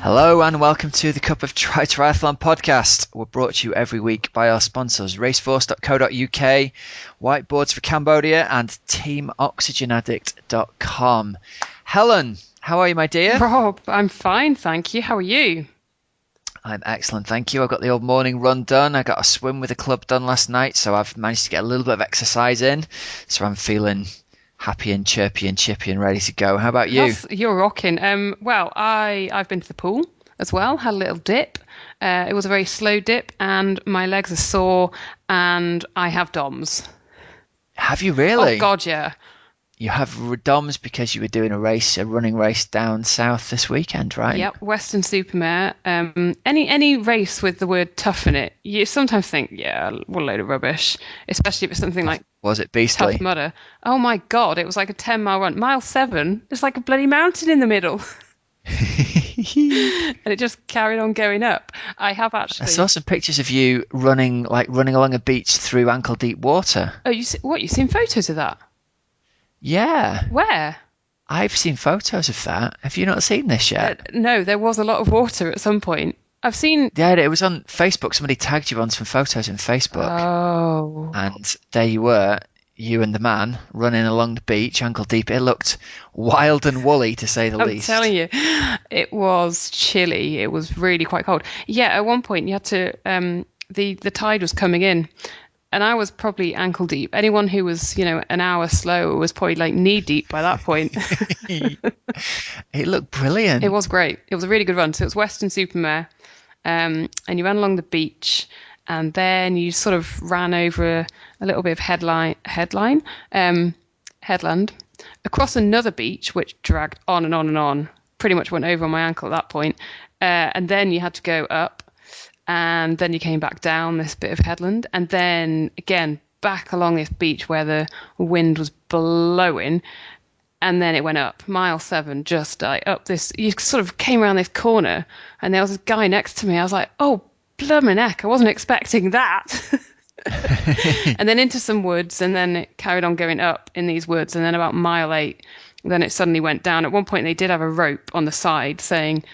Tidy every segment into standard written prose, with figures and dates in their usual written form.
Hello and welcome to the Cup of Triathlon podcast. We're brought to you every week by our sponsors raceforce.co.uk, Whiteboards for Cambodia and teamoxygenaddict.com. Helen, how are you, my dear? Rob, I'm fine, thank you. How are you? I'm excellent, thank you. I got the old morning run done. I got a swim with the club done last night, so I've managed to get a little bit of exercise in. So I'm feeling happy and chirpy and chippy and ready to go. How about you? You're rocking. Well, I've been to the pool as well, had a little dip. It was a very slow dip and my legs are sore and I have DOMS. Have you really? Oh, God, yeah. You have DOMS because you were doing a running race down south this weekend, right? Yep, Western-super-Mare. Any race with the word tough in it, you sometimes think, yeah, what a load of rubbish, especially if it's something like Was it beastly? Tough Mudder. Oh my God, it was like a 10-mile run. Mile 7, there's like a bloody mountain in the middle. And it just carried on going up. I saw some pictures of you running along a beach through ankle-deep water. Oh, you've seen photos of that? Yeah. Where? I've seen photos of that. Have you not seen this yet? No, there was a lot of water at some point. I've seen... Yeah, it was on Facebook. Somebody tagged you on some photos on Facebook. Oh. And there you were, you and the man, running along the beach, ankle deep. It looked wild and woolly, to say the least. I'm telling you, it was chilly. It was really quite cold. Yeah, at one point you had to... the tide was coming in. And I was probably ankle deep. Anyone who was, an hour slower was probably like knee deep by that point. It looked brilliant. It was great. It was a really good run. So it was Western-super-Mare. And you ran along the beach and then you sort of ran over a little bit of headland, across another beach, which dragged on and on and on. Pretty much went over on my ankle at that point. And then you had to go up. And then you came back down this bit of headland and then again back along this beach where the wind was blowing, and then it went up mile 7, just like up this, you sort of came around this corner and there was this guy next to me. I was like, oh blooming heck, I wasn't expecting that. And then into some woods, and then it carried on going up in these woods, and then about mile 8 then it suddenly went down. At one point they did have a rope on the side saying,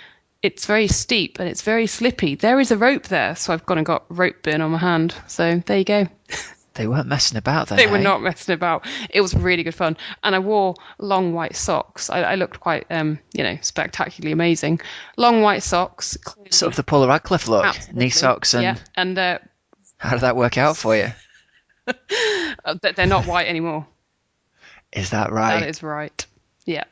it's very steep and it's very slippy. There is a rope there. So I've gone and got rope burn on my hand. So there you go. They weren't messing about then, They were not messing about. It was really good fun. And I wore long white socks. I looked quite, spectacularly amazing. Long white socks. Sort of the Paula Radcliffe look. Absolutely. Knee socks and... Yeah. And how did that work out for you? They're not white anymore. Is that right? That is right. Yeah.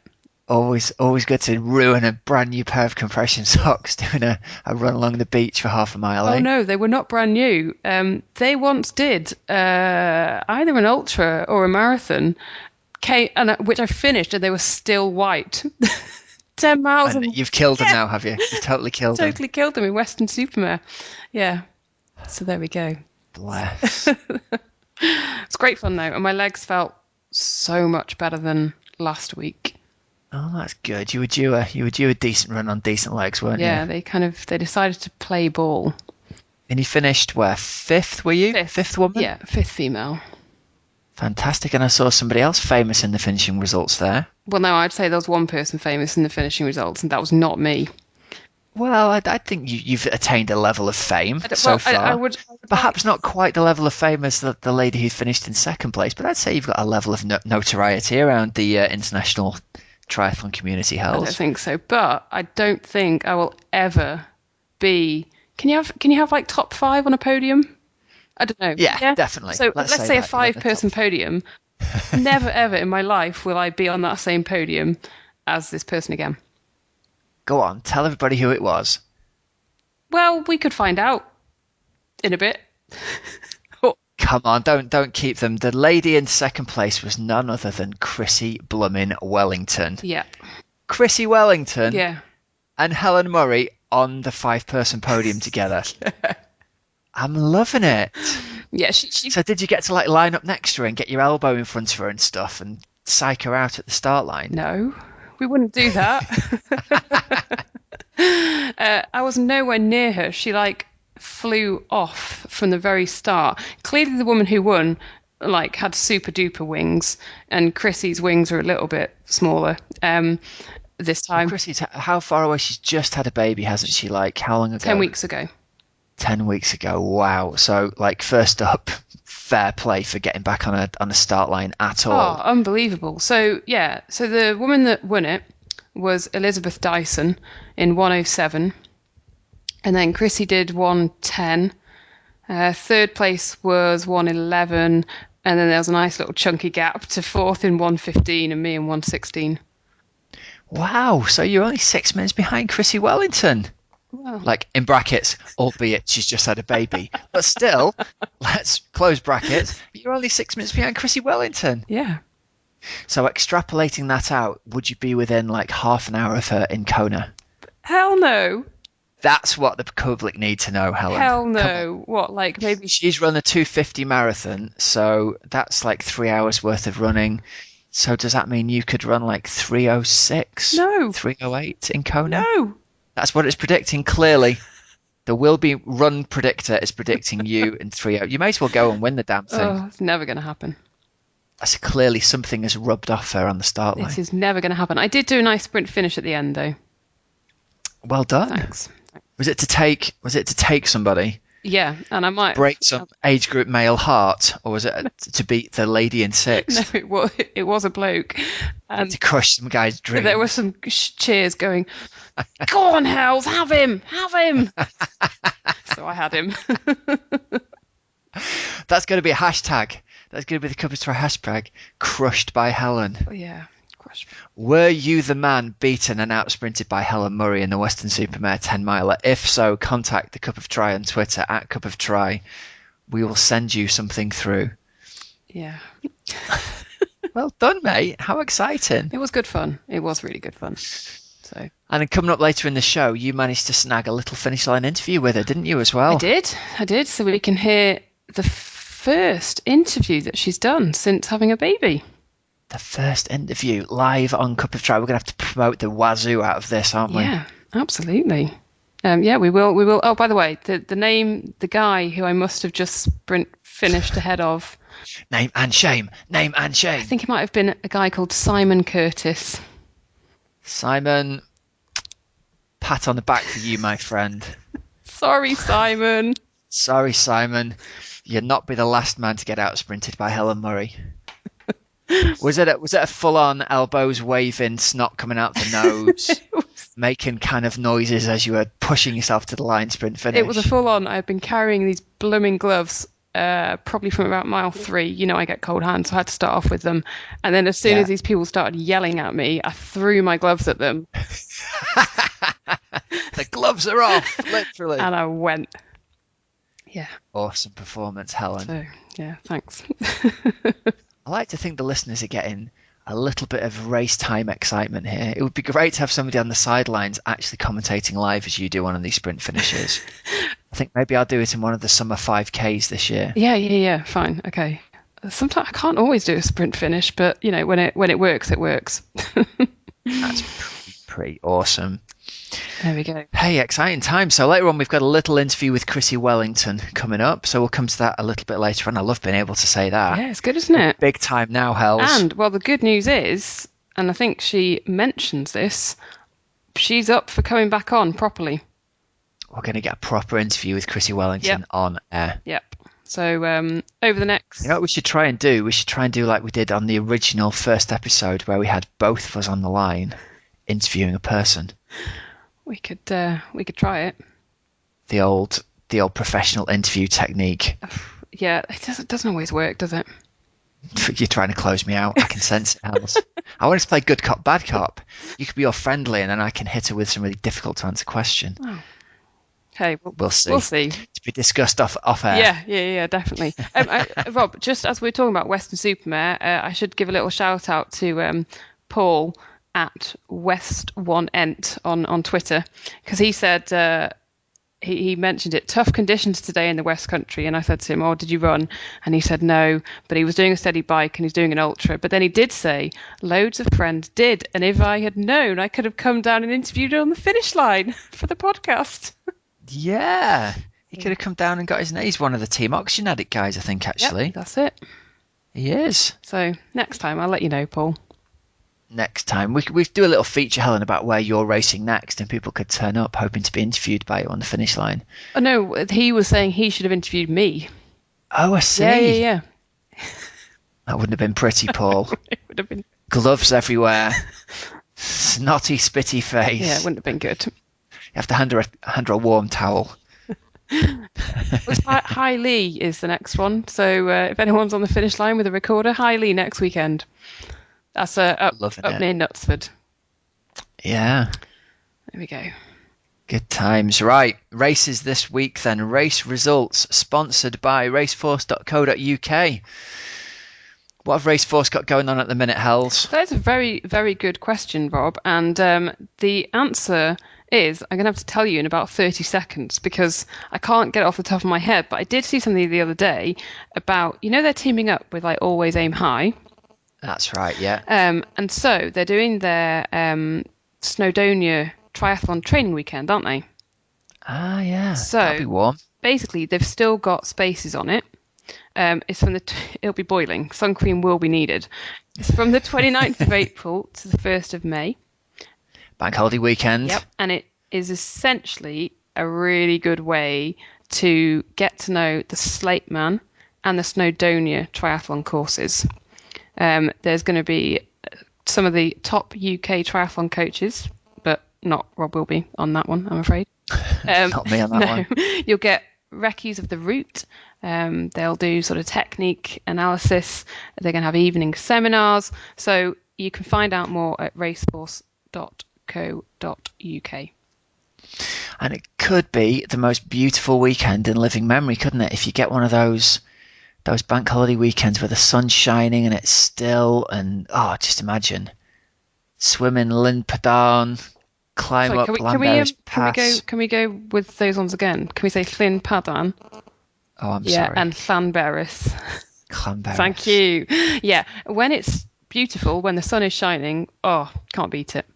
Always good to ruin a brand new pair of compression socks doing a run along the beach for half a mile. Oh, no, they were not brand new. They once did either an ultra or a marathon, which I finished, and they were still white. 10 miles. And you've killed them now, have you? You've totally killed them. Totally killed them in Western-super-Mare. Yeah. So there we go. Bless. It's great fun, though. And my legs felt so much better than last week. Oh, that's good. You were due a decent run on decent legs, weren't you? Yeah, they decided to play ball. And you finished where? 5th, were you? 5th woman? Yeah, 5th female. Fantastic. And I saw somebody else famous in the finishing results there. Well, no, I'd say there was one person famous in the finishing results, and that was not me. Well, I think you've attained a level of fame so far. I would Perhaps not quite the level of fame as the lady who finished in 2nd place, but I'd say you've got a level of notoriety around the international triathlon community I holds. don't think so, but I don't think I will ever be. Can you have like top 5 on a podium? I don't know. Yeah? Definitely. So let's say a 5-person podium. Never ever in my life will I be on that same podium as this person again. Go on, tell everybody who it was. Well, we could find out in a bit. Come on, don't keep them. The lady in 2nd place was none other than Chrissy Wellington. Yeah. Chrissy Wellington. Yeah. And Helen Murray on the 5-person podium together. Yeah. I'm loving it. Yeah. So did you get to line up next to her and get your elbow in front of her and stuff and psych her out at the start line? No, we wouldn't do that. I was nowhere near her. She flew off from the very start. Clearly the woman who won had super duper wings, and Chrissy's wings are a little bit smaller. this time. Chrissy, how far away? She's just had a baby, hasn't she? Like, how long ago? 10 weeks ago. 10 weeks ago. Wow. So, like, first up, fair play for getting back on a start line at all. Oh, unbelievable. So, yeah. So the woman that won it was Elizabeth Dyson in 1:07. And then Chrissy did 1:10. Third place was 1:11. And then there was a nice little chunky gap to fourth in 1:15 and me in 1:16. Wow. So you're only 6 minutes behind Chrissy Wellington. Well, Like, in brackets, albeit she's just had a baby. But still, let's close brackets. You're only 6 minutes behind Chrissy Wellington. yeah. So extrapolating that out, would you be within like half an hour of her in Kona? Hell no. That's what the public need to know, Helen. Hell no. What, like maybe... She's run a 2:50 marathon, so that's like 3 hours worth of running. So does that mean you could run like 3:06? No. 3:08 in Kona? No. That's what it's predicting, clearly. The Will Be Run predictor is predicting you in 3:08. You may as well go and win the damn thing. Oh, it's never going to happen. That's clearly something has rubbed off her on the start line. This is never going to happen. I did do a nice sprint finish at the end, though. Well done. Thanks. Was it to take somebody? Yeah, and I might Break some age group male heart, or was it to beat the lady in six? No, it was a bloke, and to crush some guy's dream. there were some cheers going. Go on, Hells, have him. So I had him. That's going to be a hashtag. That's going to be the Cup of Try hashtag. Crushed by Helen. Oh, yeah. Crushed. Were you the man beaten and outsprinted by Helen Murray in the Western Supermare 10 miler? If so, contact the Cup of Try on Twitter at Cup of Try. We will send you something through. Yeah. Well done, mate. How exciting. It was good fun. It was really good fun. So. And then coming up later in the show, you managed to snag a little finish line interview with her, didn't you, as well? I did. So we can hear the first interview that she's done since having a baby. The first interview live on Cup of Try. We're going to have to promote the wazoo out of this, aren't we? Yeah, absolutely. Yeah, we will. We will. Oh, by the way, the name, the guy who I must have just sprint finished ahead of. Name and shame. I think it might have been a guy called Simon Curtis. Simon, pat on the back for you, my friend. Sorry, Simon. Sorry, Simon. You'll not be the last man to get out sprinted by Helen Murray. Was it a full-on elbows waving, snot coming out the nose, making kind of noises as you were pushing yourself to the line sprint finish? It was a full-on. I've been carrying these blooming gloves probably from about mile 3. You know, I get cold hands, so I had to start off with them. And then as soon as these people started yelling at me, I threw my gloves at them. The gloves are off, literally. And I went. Yeah. Awesome performance, Helen. So, yeah, thanks. I like to think the listeners are getting a little bit of race time excitement here. It would be great to have somebody on the sidelines actually commentating live as you do one of these sprint finishes. I think maybe I'll do it in one of the summer 5Ks this year. Yeah. Fine. Okay. Sometimes I can't always do a sprint finish, but you know, when it works, it works. That's pretty awesome. There we go. Hey, exciting time. So later on, we've got a little interview with Chrissy Wellington coming up. So we'll come to that a little bit later on. I love being able to say that. Yeah, it's good, isn't it? Big time now, Hells. And, well, the good news is, and I think she mentions this, she's up for coming back on properly. We're going to get a proper interview with Chrissy Wellington on air. Yep. So over the next... You know what we should try and do? We should try and do like we did on the original first episode where we had both of us on the line interviewing a person. We could try it. The old professional interview technique. Yeah, it doesn't always work, does it? You're trying to close me out. I can sense it, Hells. I want us to play good cop, bad cop. You could be all friendly, and then I can hit her with some really difficult to answer question. Oh. Hey, we'll see. We'll see. To be discussed off air. Yeah, definitely. Rob, just as we're talking about Western Supermare, I should give a little shout out to Paul at West1Ent on Twitter, because he said he mentioned it, tough conditions today in the West Country, and I said to him, oh, did you run? And he said no, but he was doing a steady bike and he's doing an ultra. But then he did say loads of friends did, and if I had known, I could have come down and interviewed her on the finish line for the podcast. Yeah, he could have come down and got his name. He's one of the Team Oxygen Addict guys, I think, actually. Yep, that's it. He is. So next time I'll let you know, Paul. Well, we'll see. To be discussed off air. Yep. I want us to play good cop, bad cop. You could be all friendly, and then I can hit her with some really difficult to answer question. Hey, next time. We do a little feature, Helen, about where you're racing next, and people could turn up hoping to be interviewed by you on the finish line. Oh no, he was saying he should have interviewed me. Oh, I see. Yeah. That wouldn't have been pretty, Paul. It would have been. Gloves everywhere. Snotty, spitty face. Yeah, it wouldn't have been good. You have to hand her a warm towel. High Lee is the next one. So if anyone's on the finish line with a recorder, High Lee next weekend. That's up near Knutsford. Yeah. There we go. Good times. Right. Races this week then. Race results sponsored by raceforce.co.uk. What have Raceforce got going on at the minute, Hells? That's a very, very good question, Rob. And the answer is, I'm going to have to tell you in about 30 seconds because I can't get it off the top of my head. But I did see something the other day about, they're teaming up with like Always Aim High. That's right, yeah. And so they're doing their Snowdonia Triathlon training weekend, aren't they? Ah, yeah. So that'll be warm. Basically, they've still got spaces on it. It's from it'll be boiling. Sun cream will be needed. It's from the 29th of April to the 1st of May. Bank holiday weekend. Yep, and it is essentially a really good way to get to know the Slateman and the Snowdonia triathlon courses. There's going to be some of the top UK triathlon coaches, but not Rob will be on that one, I'm afraid. Not me on that one. You'll get recce's of the route. They'll do sort of technique analysis. They're going to have evening seminars. So you can find out more at raceforce.co.uk. And it could be the most beautiful weekend in living memory, couldn't it? If you get one of those bank holiday weekends where the sun's shining and it's still, and just imagine swimming Lynn-Padarn, climb up Llanberis Pass. Can we go with those ones again? Can we say Llyn Padarn? Oh, I'm sorry. And Llanberis. Llanberis. Thank you. Yeah, when it's beautiful, when the sun is shining, can't beat it.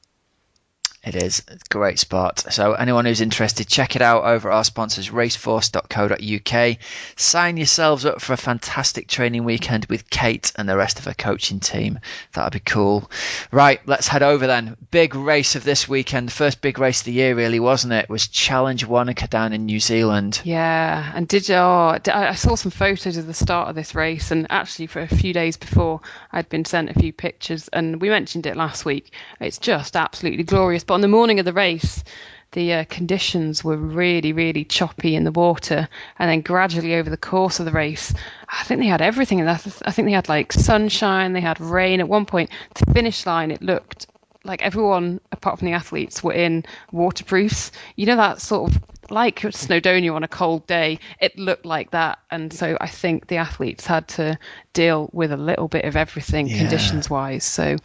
It is a great spot. So anyone who's interested, check it out over our sponsors, raceforce.co.uk. Sign yourselves up for a fantastic training weekend with Kate and the rest of her coaching team. That'd be cool. Right, let's head over then. Big race of this weekend. First big race of the year, really, wasn't it? Was Challenge Wanaka down in New Zealand. Yeah, and I saw some photos of the start of this race, and actually for a few days before I'd been sent a few pictures, and we mentioned it last week. It's just absolutely glorious. But on the morning of the race, the conditions were really, really choppy in the water. And then gradually over the course of the race, I think they had everything. I think they had like sunshine, they had rain. At one point, the finish line, it looked like everyone, apart from the athletes, were in waterproofs. That sort of like Snowdonia on a cold day, it looked like that. And so I think the athletes had to deal with a little bit of everything conditions-wise. So,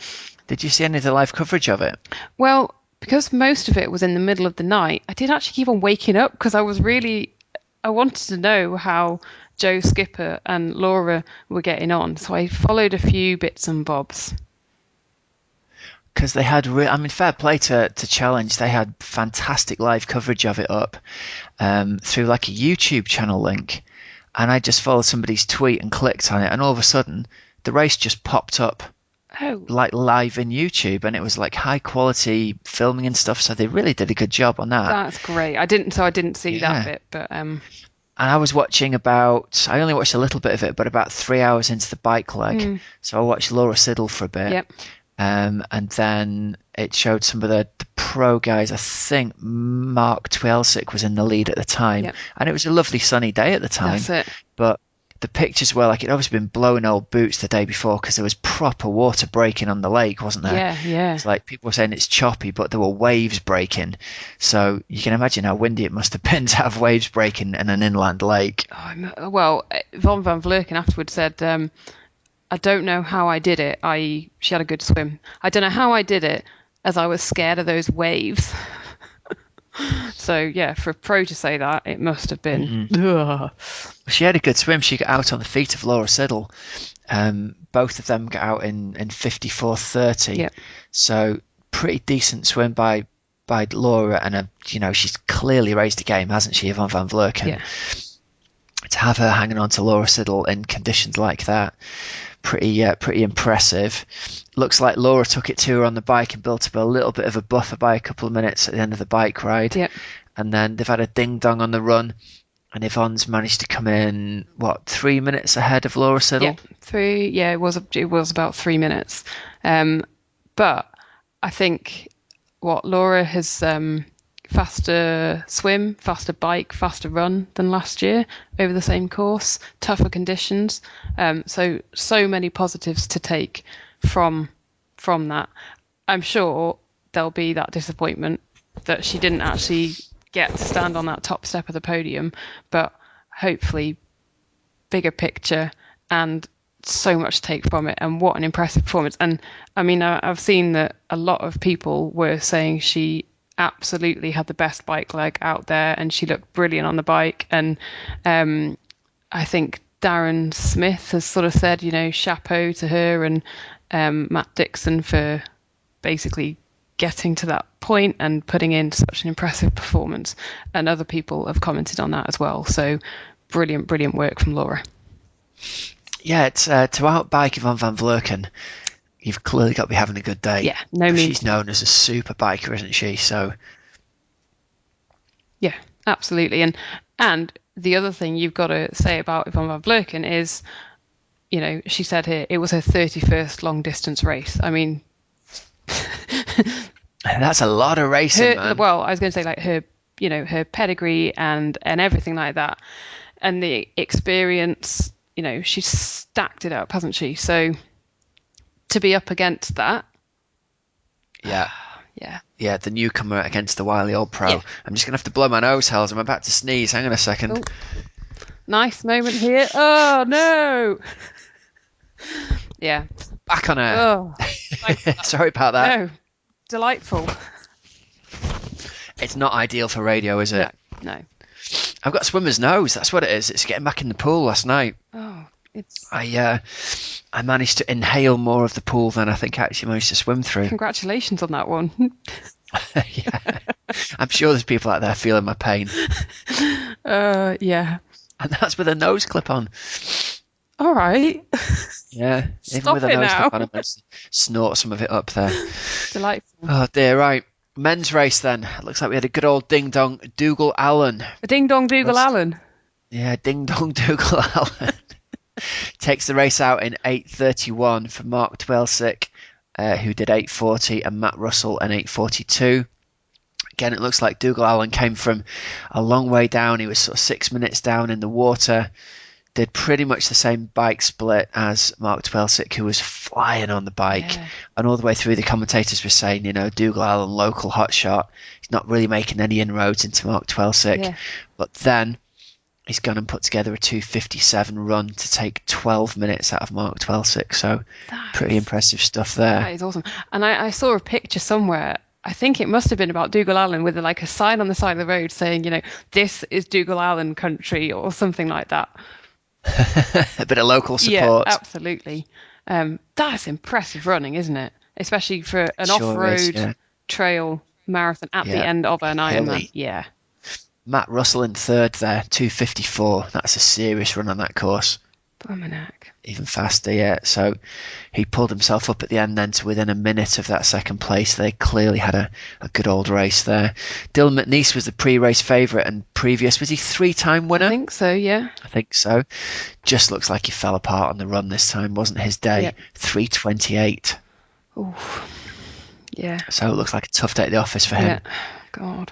did you see any of the live coverage of it? Well, because most of it was in the middle of the night, I did actually keep on waking up because I wanted to know how Joe Skipper and Laura were getting on. So I followed a few bits and bobs. Because they had, fair play to Challenge. They had fantastic live coverage of it up through like a YouTube channel link. And I just followed somebody's tweet and clicked on it. And all of a sudden, the race just popped up. Like live in YouTube, and it was like high quality filming and stuff, so they really did a good job on that. That's great. I didn't see that bit, but and I was watching I only watched a little bit of it, but about 3 hours into the bike leg. So I watched Laura Siddle for a bit. Yep. And then it showed some of the pro guys. I think Mark Twelsick was in the lead at the time. And it was a lovely sunny day at the time. That's it. But the pictures were like, it'd obviously been blowing old boots the day before because there was proper water breaking on the lake, wasn't there? Yeah. It's like people were saying it's choppy, but there were waves breaking. So you can imagine how windy it must have been to have waves breaking in an inland lake. Well, Von van Vlerken afterwards said, I don't know how I did it. She had a good swim. I don't know how I did it as I was scared of those waves. So, yeah, for a pro to say that, it must have been. She had a good swim. She got out on the feet of Laura Siddle. Both of them got out in 54:30. Yep. So, pretty decent swim by Laura. And, she's clearly raised a game, hasn't she, Yvonne van Vlerken? Yeah. To have her hanging on to Laura Siddle in conditions like that. pretty impressive. Looks like Laura took it to her on the bike and built up a little bit of a buffer by a couple of minutes at the end of the bike ride. Yep. And then they've had a ding-dong on the run, and Yvonne's managed to come in, 3 minutes ahead of Laura Siddle? Yeah, it was about 3 minutes. But I think Laura has faster swim, faster bike, faster run than last year over the same course, tougher conditions. So many positives to take from that. I'm sure there'll be that disappointment that she didn't actually get to stand on that top step of the podium, but hopefully bigger picture and so much to take from it, and what an impressive performance. And I mean, I've seen that a lot of people were saying she absolutely had the best bike leg out there and she looked brilliant on the bike. And I think Darren Smith has sort of said, chapeau to her and Matt Dixon for basically getting to that point and putting in such an impressive performance. And other people have commented on that as well. So brilliant work from Laura. Yeah, it's to outbike Yvonne van Vleuten, you've clearly got to be having a good day. Yeah, no means. She's known as a super biker, isn't she? So yeah, absolutely. And the other thing you've got to say about Yvonne van Vleuten is, she said here it was her 31st long distance race. I mean, that's a lot of racing, man. Well, I was going to say like her, her pedigree and everything like that, and the experience. She's stacked it up, hasn't she? So to be up against that. Yeah. Yeah, the newcomer against the wily old pro. Yeah. I'm just going to have to blow my nose, Hells. I'm about to sneeze. Hang on a second. Oh, nice moment here. Oh, no. Yeah. Back on her. Oh, sorry about that. No. Delightful. It's not ideal for radio, is it? No. I've got swimmer's nose. That's what it is. It's getting back in the pool last night. Oh, it's. I managed to inhale more of the pool than I think I actually managed to swim through. Congratulations on that one. Yeah. I'm sure there's people out there feeling my pain. Yeah. And that's with a nose clip on. All right. Yeah. Stop even with a it nose now. clip on, I managed to snort some of it up there. Delightful. Oh dear, right. Men's race then. Looks like we had a good old ding-dong Dougal Allen. A ding-dong Dougal Allen. Yeah, ding-dong Dougal Allen. Takes the race out in 8:31 for Mark Twelsick, who did 8:40, and Matt Russell in 8:42. Again, it looks like Dougal Allen came from a long way down. He was sort of 6 minutes down in the water. Did pretty much the same bike split as Mark Twelsick, who was flying on the bike. Yeah. And all the way through, the commentators were saying, Dougal Allen, local hotshot. He's not really making any inroads into Mark Twelsick. Yeah. But then he's gone and put together a 2:57 run to take 12 minutes out of Mark Twelsick. So pretty impressive stuff there. That is awesome. And I saw a picture somewhere. I think it must have been about Dougal Allen with like a sign on the side of the road saying, this is Dougal Allen country or something like that. A bit of local support. Yeah, absolutely. That's impressive running, isn't it? Especially for an off-road trail marathon at the end of an Ironman. Yeah. Matt Russell in third there, 2:54. That's a serious run on that course. Blumenack. Even faster, yeah. So he pulled himself up at the end then to within a minute of that second place. They clearly had a good old race there. Dylan McNeice was the pre-race favourite, and previous, was he 3-time winner? I think so, yeah. I think so. Just looks like he fell apart on the run this time. Wasn't his day. Yep. 3:28. Oh, yeah. So it looks like a tough day at the office for him. Yeah. God.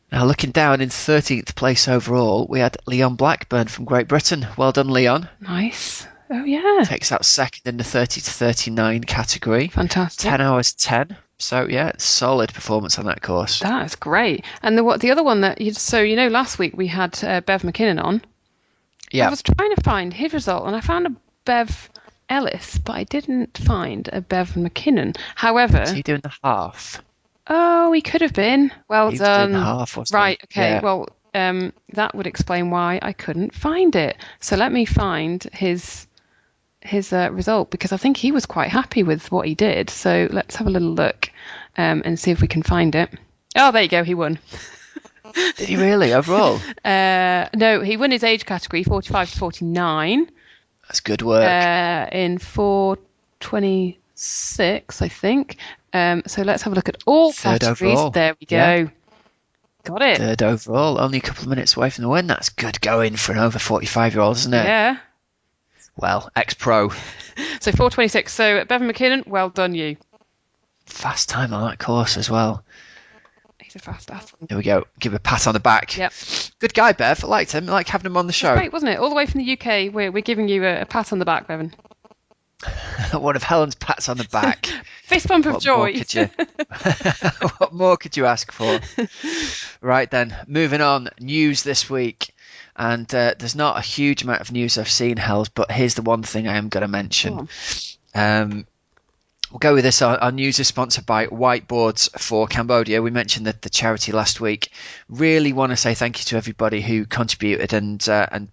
Now looking down in 13th place overall, we had Leon Blackburn from Great Britain. Well done, Leon. Nice. Oh, yeah. Takes out second in the 30 to 39 category. Fantastic. 10 hours 10. So, yeah, solid performance on that course. That is great. And the other one that last week we had Bev McKinnon on. Yeah. I was trying to find his result and I found a Bev Ellis, but I didn't find a Bev McKinnon. However, is he doing the half? Oh, he could have been. Well he was done. doing the half, wasn't right. he? Okay. Yeah. Well, that would explain why I couldn't find it. So let me find his result, because I think he was quite happy with what he did. So let's have a little look and see if we can find it. Oh, there you go. He won. Did he really overall? No, he won his age category, 45 to 49. That's good work. In 4:26, I think. So let's have a look at all Third categories. overall. There we go. Yeah. Got it. Third overall, only a couple of minutes away from the win. That's good going for an over 45-year-old, isn't it? Yeah. Well, ex-pro. So 4:26. So Bevan McKinnon, well done you. Fast time on that course as well. He's a fast athlete. There we go. Give a pat on the back. Yep. Good guy, Bev. I liked him. I like having him on the show. Great, wasn't it? All the way from the UK, we're giving you a pat on the back, Bevan. One of Helen's pats on the back. Fist bump of joy. What more could you ask for? Right then, moving on. News this week. And there's not a huge amount of news I've seen, Hels, but here's the one thing I am going to mention. We'll go with this. Our news is sponsored by Whiteboards for Cambodia. We mentioned that the charity last week. Really want to say thank you to everybody who contributed and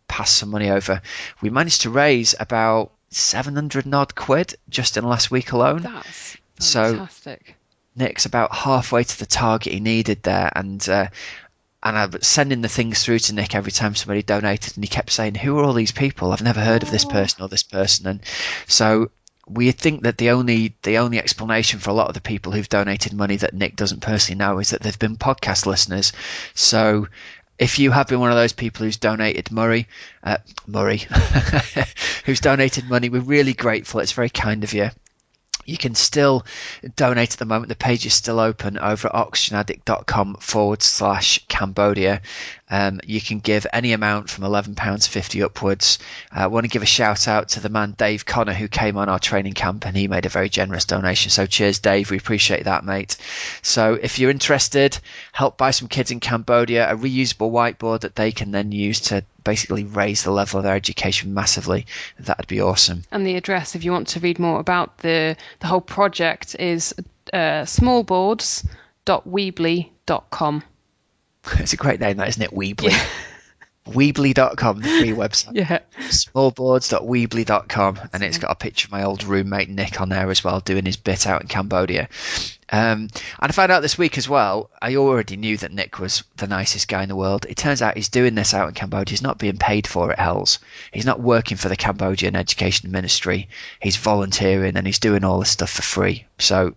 passed some money over. We managed to raise about 700 odd quid just in last week alone. That's So fantastic. Nick's about halfway to the target he needed there, and I was sending the things through to Nick every time somebody donated, and he kept saying, "Who are all these people? I've never heard of this person or this person." And so we think that the only explanation for a lot of the people who've donated money that Nick doesn't personally know is that they've been podcast listeners. So if you have been one of those people who's donated who's donated money, we're really grateful. It's very kind of you. You can still donate at the moment. The page is still open over at oxygenaddict.com/Cambodia. You can give any amount from £11.50 upwards. I want to give a shout out to the man Dave Connor, who came on our training camp, and he made a very generous donation. So cheers, Dave. We appreciate that, mate. So if you're interested, help buy some kids in Cambodia a reusable whiteboard that they can then use to basically raise the level of their education massively. That'd be awesome. And the address, if you want to read more about the whole project, is smallboards.weebly.com. It's a great name, that, isn't it? Weebly. Yeah. Weebly.com, the free website. Yeah. Smallboards.weebly.com, and it's got a picture of my old roommate Nick on there as well, doing his bit out in Cambodia. And I found out this week as well, I already knew that Nick was the nicest guy in the world. It turns out he's doing this out in Cambodia. He's not being paid for it, Hells. He's not working for the Cambodian Education Ministry. He's volunteering and he's doing all this stuff for free. So,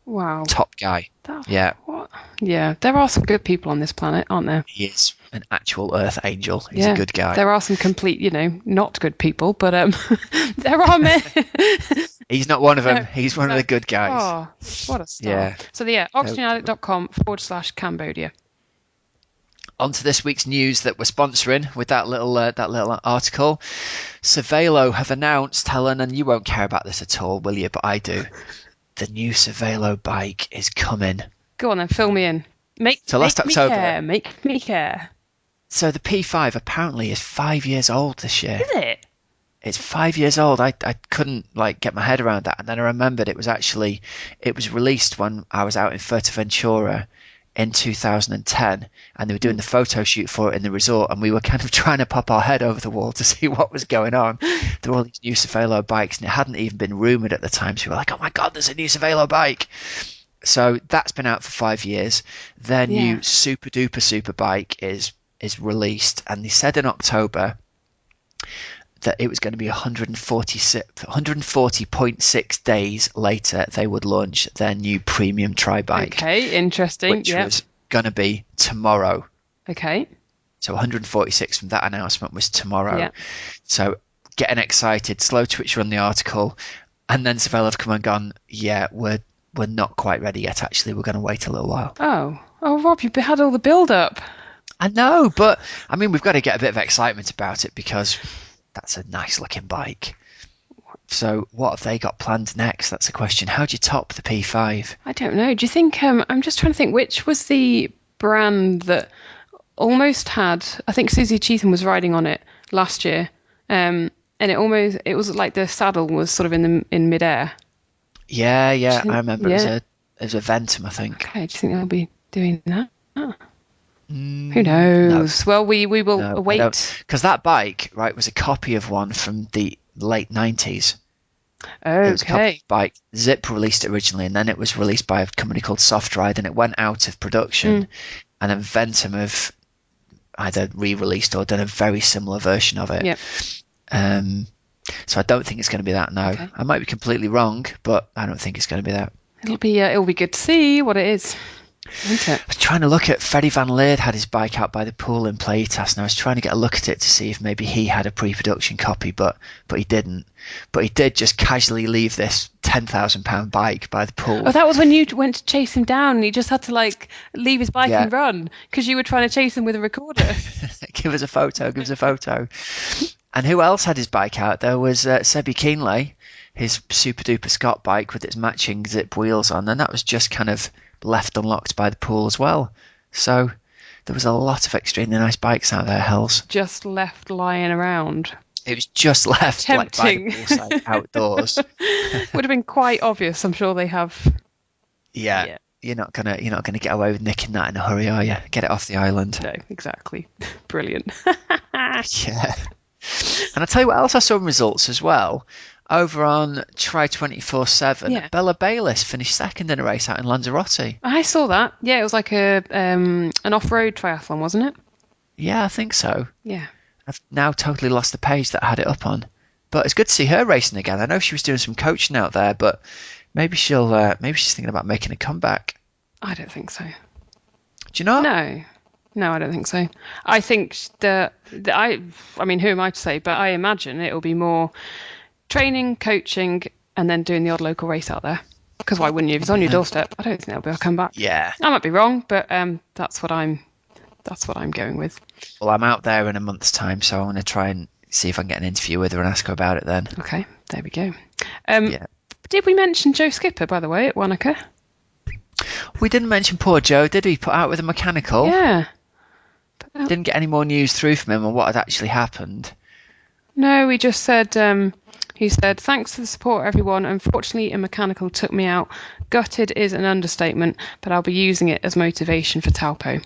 wow. Top guy. Yeah. What? Yeah, there are some good people on this planet, aren't there? He is an actual Earth angel. He's a good guy. There are some complete, not good people, but there are men. He's not one of them. He's one of the good guys. Oh, what a star. Yeah. So, oxygenaddict.com/Cambodia. On to this week's news that we're sponsoring with that little article. Cervelo have announced, Helen, and you won't care about this at all, will you? But I do. The new Cervelo bike is coming. Go on then, fill me in. Make me care. So the P5 apparently is 5 years old this year. Is it? It's 5 years old. I couldn't get my head around that, and then I remembered it was released when I was out in Fuerteventura in 2010, and they were doing the photo shoot for it in the resort, and we were kind of trying to pop our head over the wall to see what was going on. There were all these new Cervelo bikes, and it hadn't even been rumoured at the time, so we were like, oh my god, there's a new Cervelo bike. So that's been out for 5 years. Their new super duper bike is released, and they said in October that it was going to be 140.6 days later they would launch their new premium tri-bike. Okay, interesting. Which was going to be tomorrow. Okay. So 146 from that announcement was tomorrow. Yeah. So getting excited, slow twitcher on the article, and then Cervelo have come and gone, yeah, we're not quite ready yet, actually. We're going to wait a little while. Oh, Rob, you had all the build-up. I know, but, I mean, we've got to get a bit of excitement about it because that's a nice-looking bike. So what have they got planned next? That's the question. How do you top the P5? I don't know. Do you think... I'm just trying to think, which was the brand that almost had... I think Susie Cheetham was riding on it last year, and it was like the saddle was sort of in midair. Yeah, I remember. It was a Ventum, I think. Okay, do you think they'll be doing that? Who knows? No. Well, we will await. Because that bike, right, was a copy of one from the late 90s. Okay. It was a copy of bike. Zip released it originally, and then it was released by a company called Soft Ride, and it went out of production. And then Ventum have either re-released or done a very similar version of it. Yep. So I don't think it's going to be that, no. Okay. I might be completely wrong, but I don't think it's going to be that. It'll be good to see what it is, isn't it? I was trying to look at Freddie Van Leerd had his bike out by the pool in Playtest, and I was trying to get a look at it to see if maybe he had a pre-production copy, but he didn't. But he did just casually leave this £10,000 bike by the pool. Oh, that was when you went to chase him down and he just had to like leave his bike Yeah. and run because you were trying to chase him with a recorder. Give us a photo, give us a photo. And who else had his bike out? There was Sebby Keenley, his super duper Scott bike with its matching zip wheels on, and that was just kind of left unlocked by the pool as well. So there was a lot of extremely nice bikes out there, Hells. Just left lying around. It was just left like, by Tempting. the poolside outdoors. Would have been quite obvious. I'm sure they have. Yeah. You're not gonna get away with nicking that in a hurry, are you? Get it off the island. No, exactly. Brilliant. Yeah. And I'll tell you what else I saw in results as well. Over on Try 24/7, Yeah. Bella Bayliss finished second in a race out in Lanzarote. I saw that. Yeah, it was like an off-road triathlon, wasn't it? Yeah, I think so. Yeah. I've now totally lost the page that I had it up on. But it's good to see her racing again. I know she was doing some coaching out there, but maybe she's thinking about making a comeback. I don't think so. Do you know? No, I don't think so. I think I mean, who am I to say? But I imagine it'll be more training, coaching, and then doing the odd local race out there. Because why wouldn't you? If it's on your doorstep, I don't think that'll be a comeback. Yeah. I might be wrong, but that's what I'm going with. Well, I'm out there in a month's time, so I'm going to try and see if I can get an interview with her and ask her about it then. Okay, there we go. Yeah. Did we mention Joe Skipper, by the way, at Wanaka? We didn't mention poor Joe, did we? Put out with a mechanical. Yeah. Didn't get any more news through from him on what had actually happened. No, he just said, he said, thanks for the support, everyone. Unfortunately, a mechanical took me out. Gutted is an understatement, but I'll be using it as motivation for Taupo.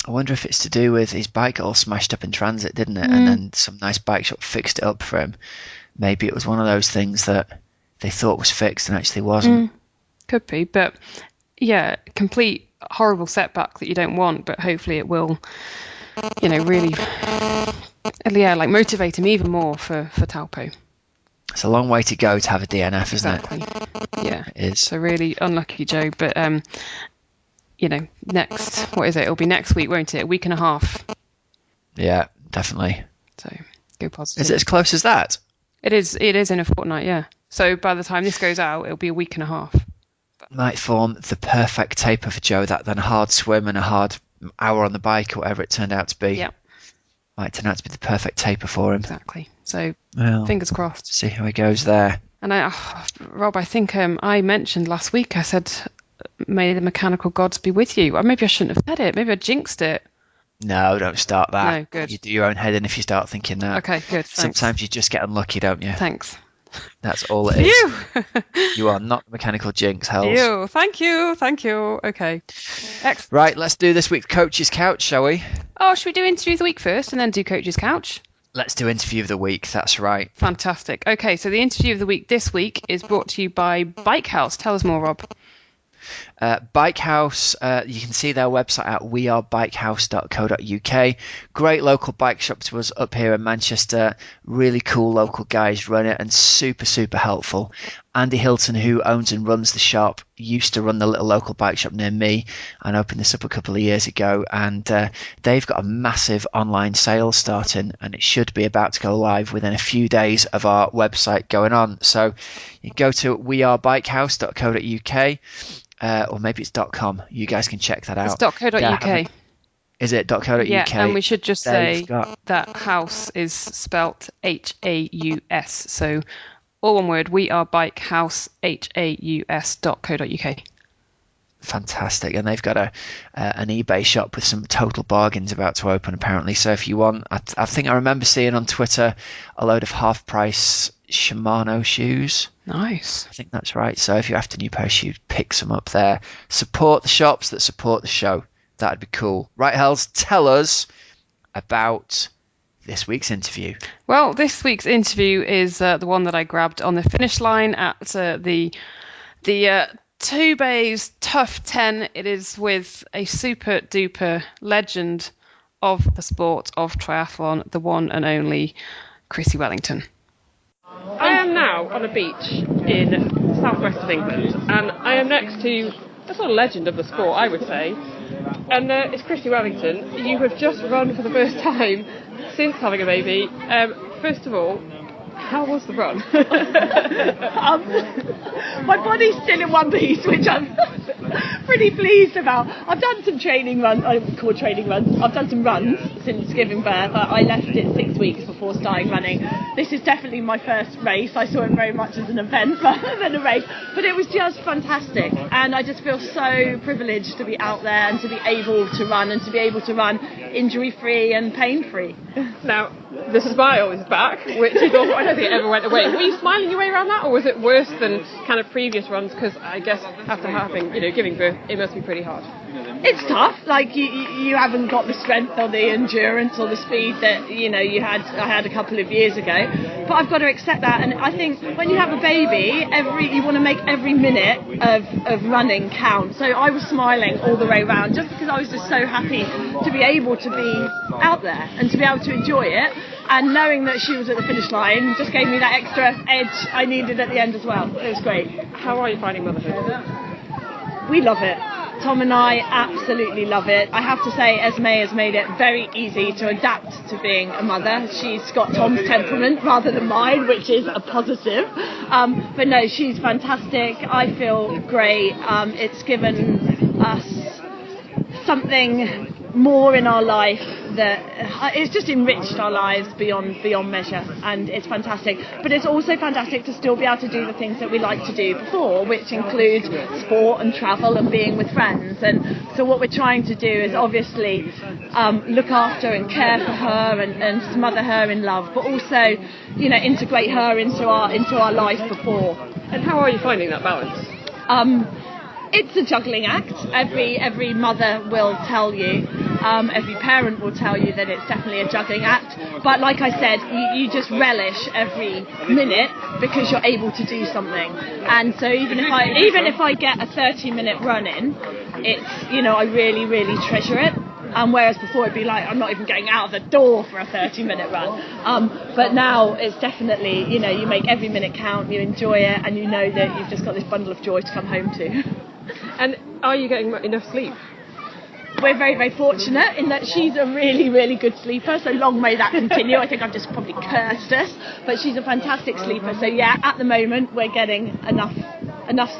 I wonder if it's to do with his bike got all smashed up in transit, didn't it? And then some nice bike shop fixed it up for him. Maybe it was one of those things that they thought was fixed and actually wasn't. Could be, but yeah, complete horrible setback that you don't want, but hopefully it will, really, like motivate him even more for Taupo. It's a long way to go to have a DNF, isn't Exactly. Yeah. it? It is. So really unlucky, Joe, but next, what is it? It'll be next week, won't it? A week and a half. Yeah, definitely. So go positive. Is it as close as that? It is in a fortnight, yeah. So by the time this goes out, it'll be a week and a half. Might form the perfect taper for Joe, that then hard swim and a hard hour on the bike or whatever it turned out to be. Yeah. Might turn out to be the perfect taper for him. Exactly. So Well, fingers crossed. see how he goes there. And Rob, I think I mentioned last week, I said, may the mechanical gods be with you. Or maybe I shouldn't have said it. Maybe I jinxed it. No, don't start that. No, good. You do your own head in if you start thinking that. Okay, good. Thanks. Sometimes you just get unlucky, don't you? Thanks. That's all it is. Phew! You are not the mechanical jinx, Hells. Phew. Thank you. Okay. Excellent. Right, let's do this week's Coach's Couch, shall we? Oh, should we do interview of the week first and then do Coach's Couch? Let's do interview of the week, that's right. Fantastic. Okay, so the interview of the week this week is brought to you by Bike House. Tell us more, Rob. Bike House, you can see their website at wearebikehouse.co.uk. Great local bike shop to us up here in Manchester. Really cool local guys run it and super, super helpful. Andy Hilton, who owns and runs the shop, used to run the little local bike shop near me and opened this up a couple of years ago. And they've got a massive online sale starting, and it should be about to go live within a few days of our website going on. So you go to wearebikehouse.co.uk. Or maybe it's .com. You guys can check that out. It's .co.uk. Is it .co.uk? Yeah, and we should just say They've got- that house is spelt HAUS. So all one word, wearebikehouse.haus.co.uk. Fantastic. And they've got an eBay shop with some total bargains about to open, apparently. So if you want, I think I remember seeing on Twitter a load of half-price Shimano shoes. Nice. I think that's right. So if you're after a new pair of shoes, pick some up there. Support the shops that support the show. That'd be cool. Right, Hells, tell us about this week's interview. Well, this week's interview is the one that I grabbed on the finish line at the Two Bays Tough 10. It is with a super duper legend of the sport of triathlon, the one and only Chrissy Wellington. I am now on a beach in southwest of England, and I am next to a sort of legend of the sport, I would say. And it's Chrissy Wellington. You have just run for the first time since having a baby. First of all, how was the run? My body's still in one piece, which I'm pretty pleased about. I've done some training runs, I don't call training runs, I've done some runs since giving birth. I left it 6 weeks before starting running. This is definitely my first race. I saw it very much as an event rather than a race, but it was just fantastic, and I just feel so privileged to be out there and to be able to run, and to be able to run injury-free and pain-free. Now, the smile is back, which is awful. I don't think it ever went away. Were you smiling your way around that, or was it worse than kind of previous runs? Because I guess after giving birth, it must be pretty hard. It's tough. Like you haven't got the strength or the endurance or the speed that I had a couple of years ago. But I've got to accept that. And I think when you have a baby, you want to make every minute of running count. So I was smiling all the way around, just because I was just so happy to be able to be out there and to be able to enjoy it. And knowing that she was at the finish line just gave me that extra edge I needed at the end as well. It was great. How are you finding motherhood? We love it. Tom and I absolutely love it. I have to say, Esme has made it very easy to adapt to being a mother. She's got Tom's temperament rather than mine, which is a positive. But no, she's fantastic. I feel great. It's given us something more in our life that it's just enriched our lives beyond measure, and it's fantastic. But it's also fantastic to still be able to do the things that we like to do before, which include sport and travel and being with friends. And so what we're trying to do is obviously look after and care for her and smother her in love, but also integrate her into our life before. And how are you finding that balance? It's a juggling act. Every mother will tell you, every parent will tell you that it's definitely a juggling act. But like I said, you just relish every minute because you're able to do something. And so even if I get a 30-minute run in, it's I really, really treasure it. Whereas before it'd be like, I'm not even getting out of the door for a 30-minute run. But now it's definitely, you make every minute count, you enjoy it, and you know that you've just got this bundle of joy to come home to. And are you getting enough sleep? We're very, very fortunate in that she's a really, really good sleeper, so long may that continue. I think I've just probably cursed us, but she's a fantastic sleeper. So yeah, at the moment we're getting enough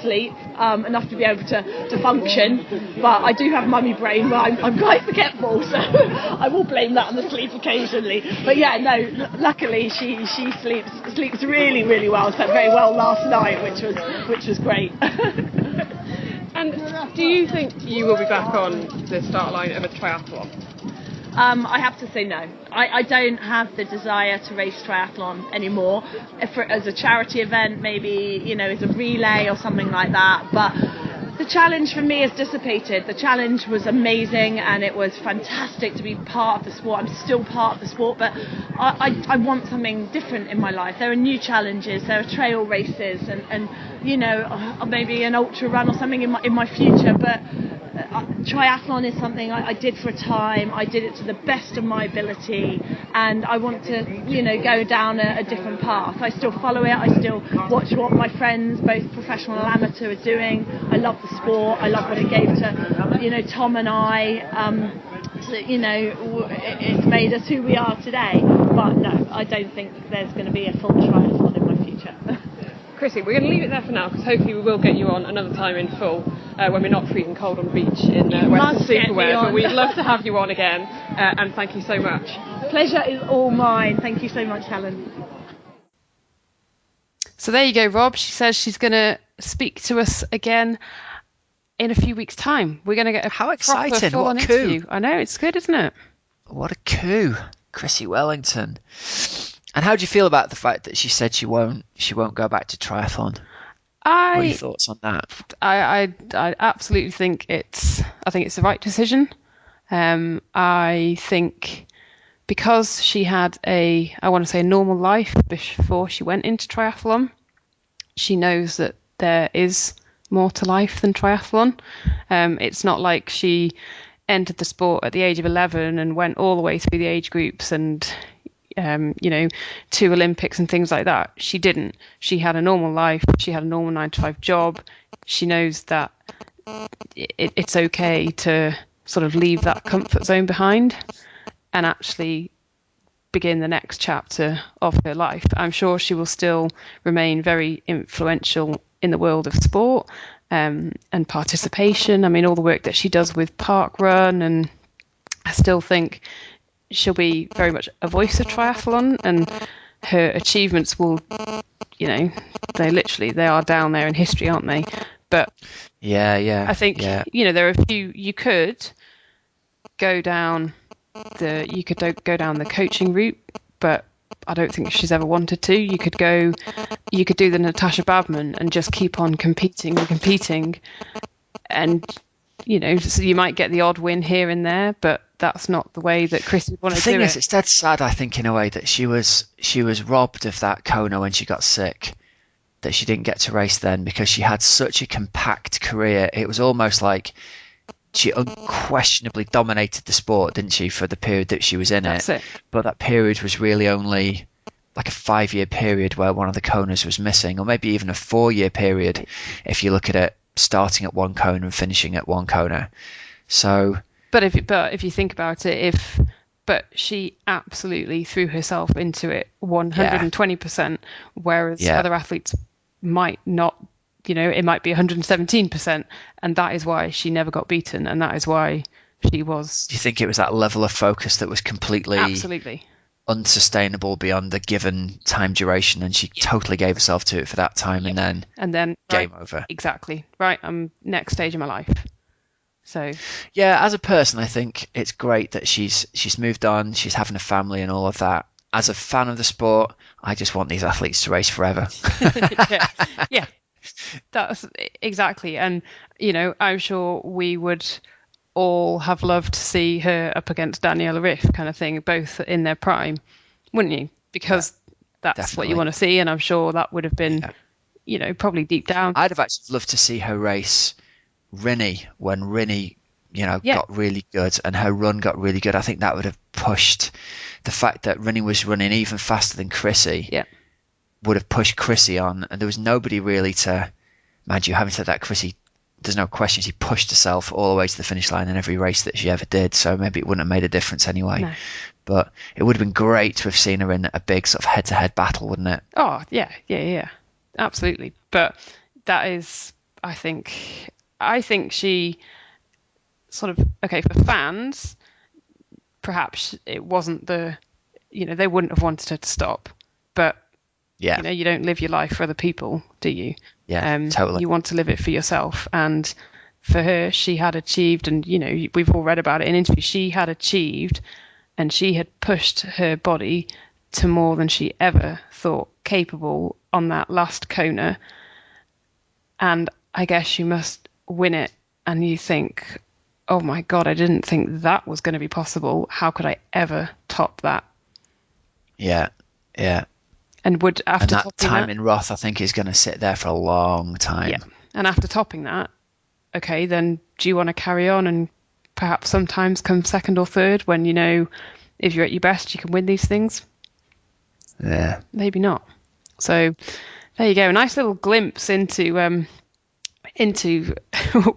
sleep, enough to be able to function. But I do have mummy brain where I'm quite forgetful, so I will blame that on the sleep occasionally. But yeah, no, luckily she sleeps really, really well. Slept very well last night, which was great. And do you think you will be back on the start line of a triathlon? I have to say no. I don't have the desire to race triathlon anymore. As a charity event, maybe, as a relay or something like that. But the challenge for me is dissipated. The challenge was amazing and it was fantastic to be part of the sport. I'm still part of the sport, but I want something different in my life. There are new challenges. There are trail races and maybe an ultra run or something in my future. But triathlon is something I did for a time. I did it to the best of my ability, and I want to, go down a different path. I still follow it. I still watch what my friends, both professional and amateur, are doing. I love the sport. I love what it gave to, Tom and I. It's made us who we are today. But no, I don't think there's going to be a full triathlon in my future. Chrissy, we're going to leave it there for now, because hopefully we will get you on another time in full when we're not freezing cold on the beach in Western Superwear. But we'd love to have you on again, and thank you so much. Pleasure is all mine. Thank you so much, Helen. So there you go, Rob. She says she's going to speak to us again in a few weeks' time. We're going to get a How exciting! full-on What a coup! interview. I know, it's good, isn't it? What a coup, Chrissy Wellington. And how do you feel about the fact that she said she won't go back to triathlon? What are your thoughts on that? I absolutely think it's the right decision. I think because she had a normal life before she went into triathlon, she knows that there is more to life than triathlon. It's not like she entered the sport at the age of 11 and went all the way through the age groups and to Olympics and things like that. She didn't. She had a normal life. She had a normal 9 to 5 job. She knows that it's okay to sort of leave that comfort zone behind and actually begin the next chapter of her life. I'm sure she will still remain very influential in the world of sport and participation. I mean, all the work that she does with Park Run, and I still think she'll be very much a voice of triathlon, and her achievements will, they are down there in history, aren't they? But I think, there are a few. You could go down the coaching route, but I don't think she's ever wanted to. You could do the Natasha Badman and just keep on competing, and so you might get the odd win here and there, but that's not the way that Chrissy wanted to do it. The thing is, it's dead sad, I think, in a way, that she was robbed of that Kona when she got sick, that she didn't get to race then, because she had such a compact career. It was almost like she unquestionably dominated the sport, didn't she, for the period that she was in it. But that period was really only like a 5-year period where one of the Konas was missing, or maybe even a 4-year period if you look at it starting at one Kona and finishing at one Kona. So, but if you think about it, but she absolutely threw herself into it 120%, whereas other athletes might not. It might be 117%, and that is why she never got beaten, and that is why she was. Do you think it was that level of focus that was completely absolutely unsustainable beyond the given time duration, and she totally gave herself to it for that time, and then game over. Exactly. Right, I'm next stage of my life. So yeah, as a person, I think it's great that she's moved on, she's having a family and all of that. As a fan of the sport, I just want these athletes to race forever. yeah. That's exactly. And, I'm sure we would all have loved to see her up against Daniela Riff kind of thing, both in their prime, wouldn't you? Because that's definitely what you want to see. And I'm sure that would have been, probably deep down. I'd have actually loved to see her race Rinny when Rinny, got really good and her run got really good. I think that would have pushed the fact that Rinny was running even faster than Chrissie. Yeah. Would have pushed Chrissie on, and there was nobody really to, mind you, having said that, Chrissie, there's no question she pushed herself all the way to the finish line in every race that she ever did, so maybe it wouldn't have made a difference anyway. No. But it would have been great to have seen her in a big sort of head-to-head battle, wouldn't it? Oh, yeah, absolutely. But that is, I think she sort of, okay, for fans, perhaps it wasn't they wouldn't have wanted her to stop, but yeah. You don't live your life for other people, do you? Yeah, totally. You want to live it for yourself. And for her, she had achieved, and, we've all read about it in interviews, she had achieved and she had pushed her body to more than she ever thought capable on that last Kona. And I guess you must win it. And you think, oh my God, I didn't think that was going to be possible. How could I ever top that? Yeah. And that time in Roth, I think, is going to sit there for a long time. Yeah. And after topping that, okay, then do you want to carry on and perhaps sometimes come second or third when if you're at your best, you can win these things? Yeah. Maybe not. So there you go. A nice little glimpse into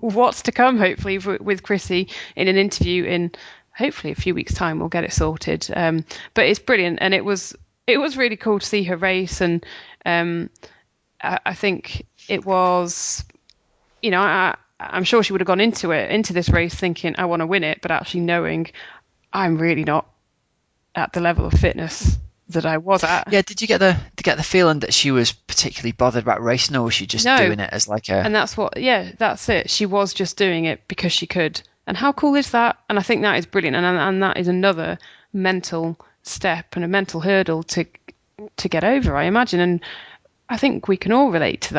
what's to come, hopefully, with Chrissy in an interview in hopefully a few weeks' time. We'll get it sorted. But it's brilliant, and it was really cool to see her race, and I think it was, I'm sure she would have gone into this race thinking, I want to win it, but actually knowing I'm really not at the level of fitness that I was at. Yeah, did you get the feeling that she was particularly bothered about racing, or was she just doing it as like a... And that's it. She was just doing it because she could. And how cool is that? And I think that is brilliant, and that is another mental step and a mental hurdle to get over, I imagine. And I think we can all relate to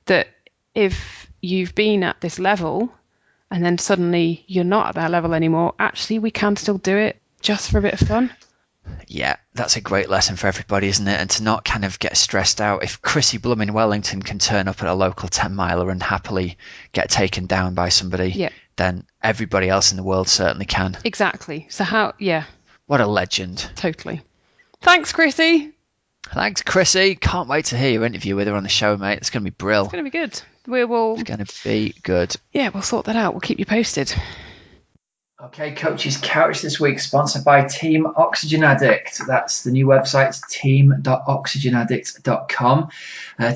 that if you've been at this level and then suddenly you're not at that level anymore, actually we can still do it just for a bit of fun. Yeah, that's a great lesson for everybody, isn't it? And to not kind of get stressed out. If Chrissy Wellington can turn up at a local 10-miler and happily get taken down by somebody, then everybody else in the world certainly can. Exactly. So what a legend. Totally. Thanks, Chrissy. Thanks, Chrissy. Can't wait to hear your interview with her on the show, mate. It's going to be brilliant. It's going to be good. We will. It's going to be good. Yeah, we'll sort that out. We'll keep you posted. Okay, Coach's Couch this week, sponsored by Team Oxygen Addict. That's the new website, team.oxygenaddict.com.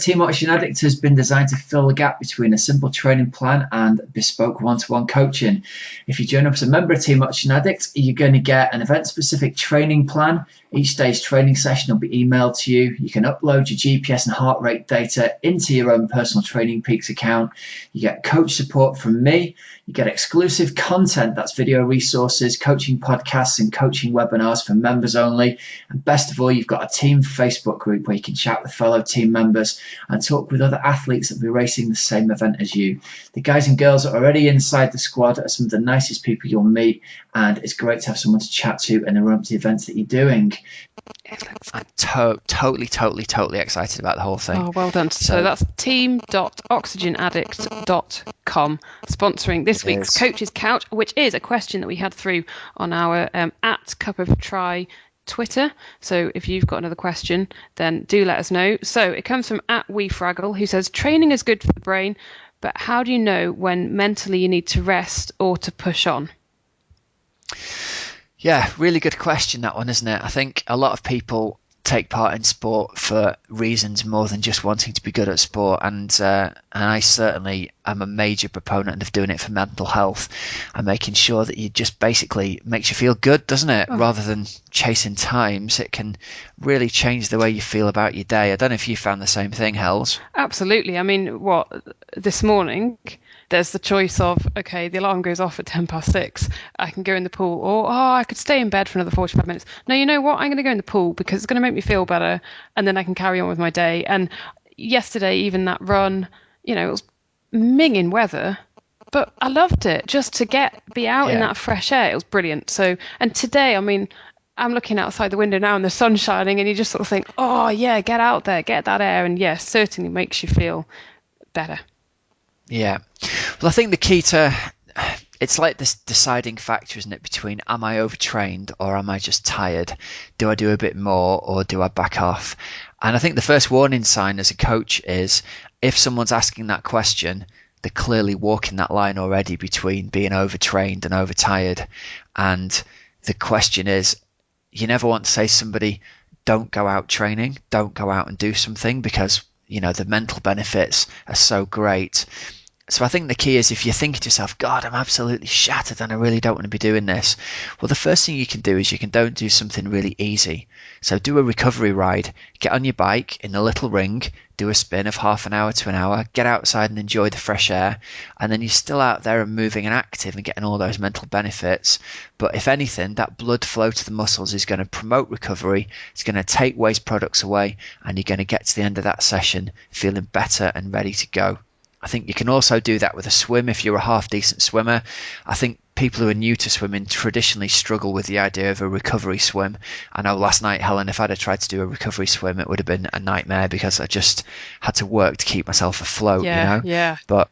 Team Oxygen Addict has been designed to fill the gap between a simple training plan and bespoke one-to-one coaching. If you join up as a member of Team Oxygen Addict, you're going to get an event-specific training plan. Each day's training session will be emailed to you. You can upload your GPS and heart rate data into your own personal Training Peaks account. You get coach support from me. You get exclusive content, that's video resources, coaching podcasts, and coaching webinars for members only. And best of all, you've got a team Facebook group where you can chat with fellow team members and talk with other athletes that will be racing the same event as you. The guys and girls that are already inside the squad are some of the nicest people you'll meet, and it's great to have someone to chat to in the run up to the events that you're doing. I'm totally excited about the whole thing. Oh, well done. So that's team.oxygenaddict.com sponsoring this week's Coach's Couch, which is a question that we had through on our @CupOfTry Twitter. So if you've got another question, then do let us know. So it comes from @WeFraggle, who says, training is good for the brain, but how do you know when mentally you need to rest or to push on? Yeah, really good question, that one, isn't it? I think a lot of people take part in sport for reasons more than just wanting to be good at sport, and I certainly am a major proponent of doing it for mental health and making sure that you just basically makes you feel good, doesn't it? Rather than chasing times, it can really change the way you feel about your day. I don't know if you found the same thing, Hels. Absolutely. I mean, this morning there's the choice of, okay, the alarm goes off at 6:10. I can go in the pool, or I could stay in bed for another 45 minutes. No, you know what? I'm going to go in the pool because it's going to make me feel better, and then I can carry on with my day. And yesterday, even that run, it was minging weather, but I loved it. Just to be out in that fresh air, it was brilliant. So, and today, I mean, I'm looking outside the window now and the sun's shining, and you just sort of think, oh yeah, get out there, get that air, and yes, certainly makes you feel better. Yeah. Well, I think the key to it's like this deciding factor, isn't it, between am I overtrained or am I just tired? Do I do a bit more or do I back off? And I think the first warning sign as a coach is if someone's asking that question, they're clearly walking that line already between being overtrained and overtired. And the question is, you never want to say to somebody, don't go out training, don't go out and do something, because the mental benefits are so great. So I think the key is if you're thinking to yourself, God, I'm absolutely shattered and I really don't want to be doing this. Well, the first thing you can do is don't do something really easy. So do a recovery ride. Get on your bike in the little ring, do a spin of half an hour to an hour, get outside and enjoy the fresh air. And then you're still out there and moving and active and getting all those mental benefits. But if anything, that blood flow to the muscles is going to promote recovery. It's going to take waste products away, and you're going to get to the end of that session feeling better and ready to go. I think you can also do that with a swim if you're a half decent swimmer. I think people who are new to swimming traditionally struggle with the idea of a recovery swim. I know last night, Helen, if I'd have tried to do a recovery swim, it would have been a nightmare because I just had to work to keep myself afloat, Yeah. But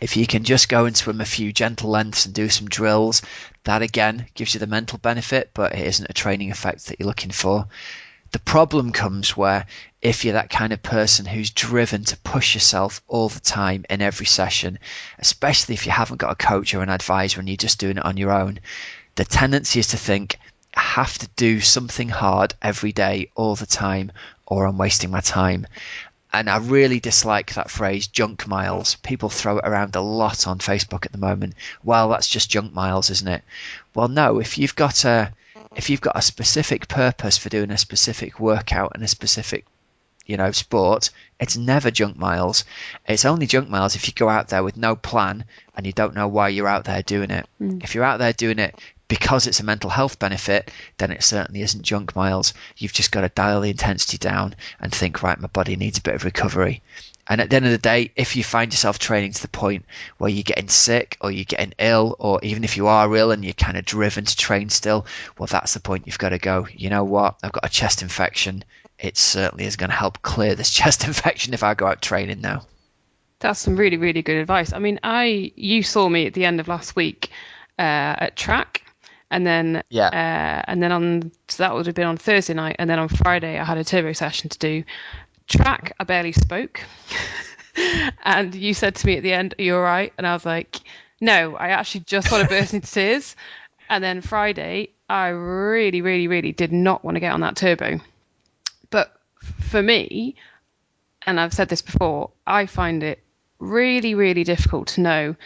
if you can just go and swim a few gentle lengths and do some drills, that again gives you the mental benefit, but it isn't a training effect that you're looking for. The problem comes where if you're that kind of person who's driven to push yourself all the time in every session, especially if you haven't got a coach or an advisor and you're just doing it on your own, the tendency is to think, I have to do something hard every day all the time or I'm wasting my time. And I really dislike that phrase, junk miles. People throw it around a lot on Facebook at the moment. Well, that's just junk miles, isn't it? Well, no, if you've got a specific purpose for doing a specific workout and a specific sport, it's never junk miles. It's only junk miles if you go out there with no plan and you don't know why you're out there doing it. If you're out there doing it because it's a mental health benefit, then it certainly isn't junk miles. You've just got to dial the intensity down and think, right, my body needs a bit of recovery. And at the end of the day, if you find yourself training to the point where you're getting sick or you're getting ill, or even if you are ill and you're kind of driven to train still, well, that's the point you've got to go, you know what, I've got a chest infection. It certainly is going to help clear this chest infection if I go out training now. That's some really, really good advice. I mean, you saw me at the end of last week at track, And then so that would have been on Thursday night, and then on Friday I had a turbo session to do. Track, I barely spoke. And you said to me at the end, "Are you all right?" And I was like, "No, I actually just want to burst into tears." And then Friday, I really, really, really did not want to get on that turbo. But for me, and I've said this before, I find it really, really difficult to know.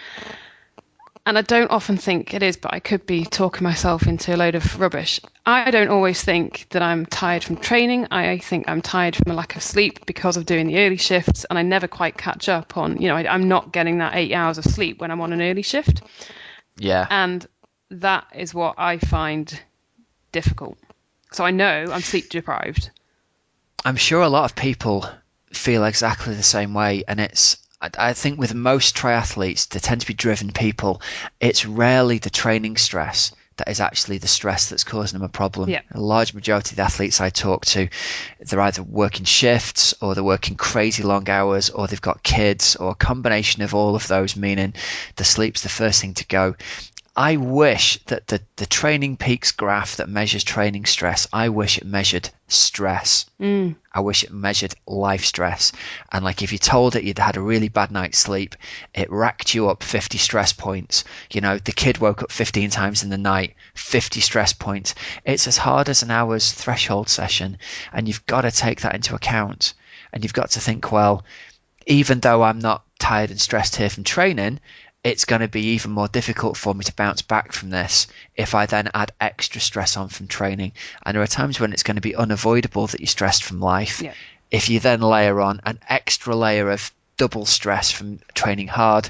And I don't often think it is, but I could be talking myself into a load of rubbish. I don't always think that I'm tired from training. I think I'm tired from a lack of sleep because of doing the early shifts, and I never quite catch up on, I'm not getting that 8 hours of sleep when I'm on an early shift. Yeah. And that is what I find difficult. So I know I'm sleep deprived. I'm sure a lot of people feel exactly the same way, and I think with most triathletes, they tend to be driven people. It's rarely the training stress that is actually the stress that's causing them a problem. Yeah. A large majority of the athletes I talk to, they're either working shifts or they're working crazy long hours, or they've got kids, or a combination of all of those, meaning the sleep's the first thing to go. I wish that the Training Peaks graph that measures training stress, I wish it measured stress. I wish it measured life stress. And like if you told it you'd had a really bad night's sleep, it racked you up 50 stress points. The kid woke up 15 times in the night, 50 stress points. It's as hard as an hour's threshold session. And you've got to take that into account. And you've got to think, well, even though I'm not tired and stressed here from training, it's going to be even more difficult for me to bounce back from this if I then add extra stress on from training. And there are times when it's going to be unavoidable that you're stressed from life. Yeah. If you then layer on an extra layer of double stress from training hard,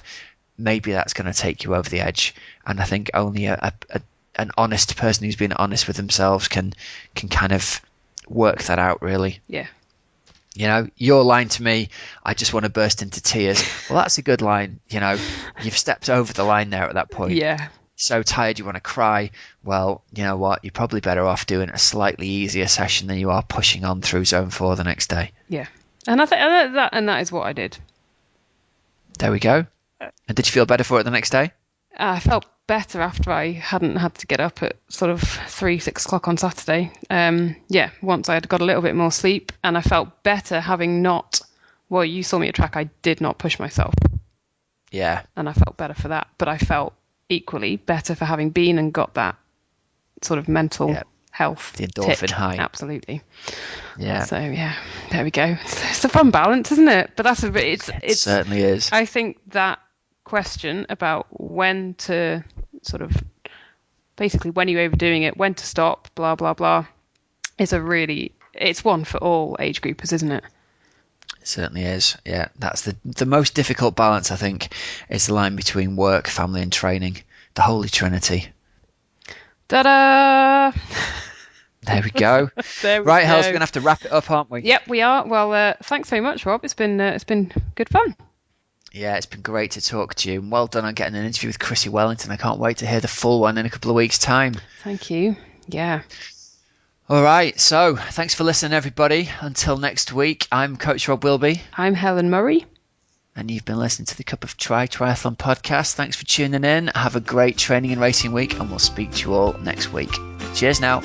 maybe that's going to take you over the edge. And I think only an honest person who's been honest with themselves can kind of work that out, really. Yeah. Your line to me, I just want to burst into tears. Well, that's a good line. You've stepped over the line there at that point. Yeah. So tired you want to cry. Well, you know what? You're probably better off doing a slightly easier session than you are pushing on through zone 4 the next day. Yeah. And I think that is what I did. There we go. And did you feel better for it the next day? I felt better after I hadn't had to get up at sort of 6 o'clock on Saturday. Once I had got a little bit more sleep, and I felt better having not. Well, you saw me at track. I did not push myself. Yeah. And I felt better for that, but I felt equally better for having been and got that sort of mental health. The endorphin tick. high. Absolutely. Yeah. So there we go. It's a fun balance, isn't it? But that's it certainly is. I think that question about when to sort of basically when you're overdoing it, when to stop, blah blah blah, is it's one for all age groupers, isn't it? It certainly is. Yeah, that's the most difficult balance, I think, is the line between work, family and training, the holy trinity. Ta-da! There we go. Right, Helen, we're gonna have to wrap it up, aren't we? Yep, we are. Well, thanks very much, Rob. It's been good fun. Yeah, it's been great to talk to you. And well done on getting an interview with Chrissy Wellington. I can't wait to hear the full one in a couple of weeks' time. Thank you. Yeah. All right, so thanks for listening, everybody. Until next week, I'm Coach Rob Wilby. I'm Helen Murray. And you've been listening to the Cup of Triathlon podcast. Thanks for tuning in. Have a great training and racing week, and we'll speak to you all next week. Cheers now.